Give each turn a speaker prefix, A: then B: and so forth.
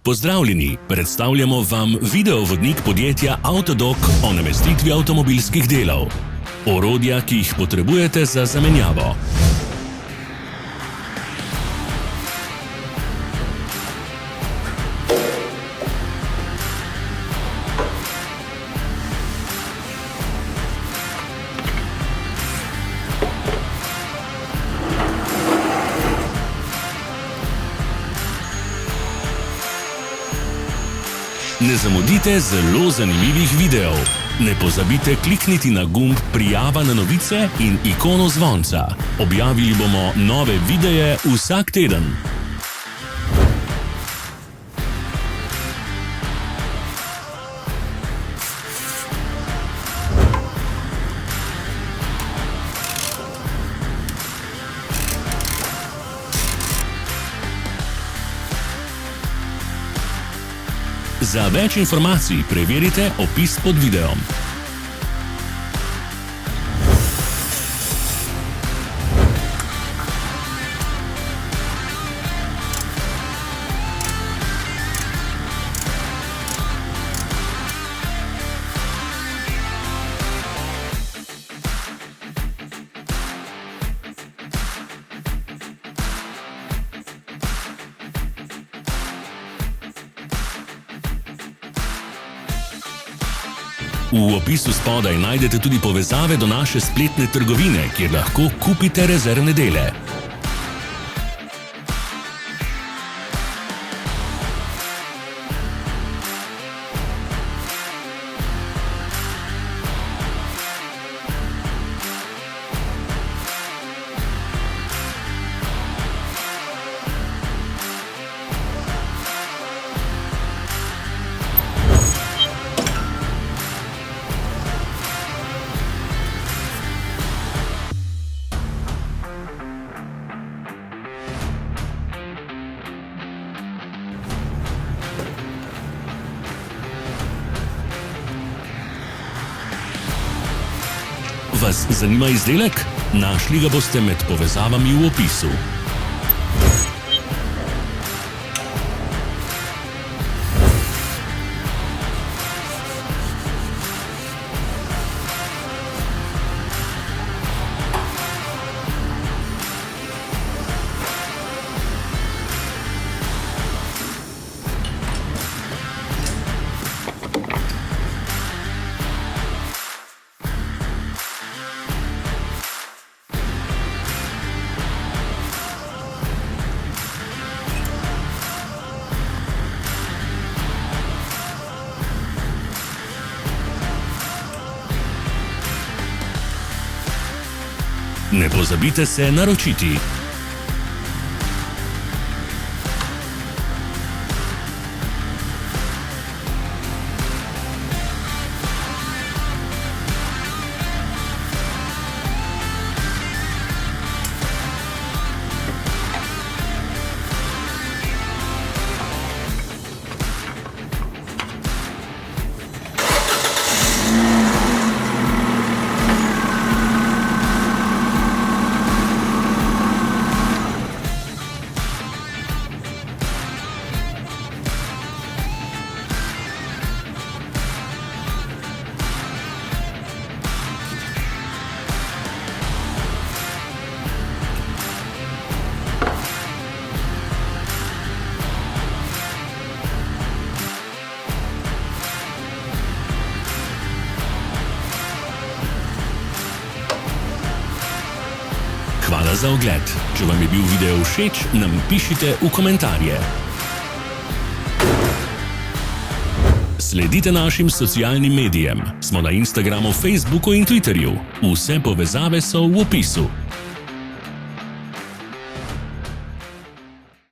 A: Pozdravljeni, predstavljamo vam videovodnik podjetja Avtodok o namestitvi avtomobilskih delov. Orodja, ki jih potrebujete za zamenjavo. Ne zamudite zelo zanimivih videov. Ne pozabite klikniti na gumb Prijava na novice in ikono zvonca. Objavili bomo nove videe vsak teden. Za več informacij preverite opis pod videom. V opisu spodaj najdete tudi povezave do naše spletne trgovine, kjer lahko kupite rezervne dele. Vas zanima izdelek? Našli ga boste med povezavami v opisu. Ne pozabite se naročiti. Hvala za ogled. Če vam je bil video všeč, nam pišite v komentarje. Sledite našim socialnim medijem. Smo na Instagramu, Facebooku in Twitterju. Vse povezave so v opisu.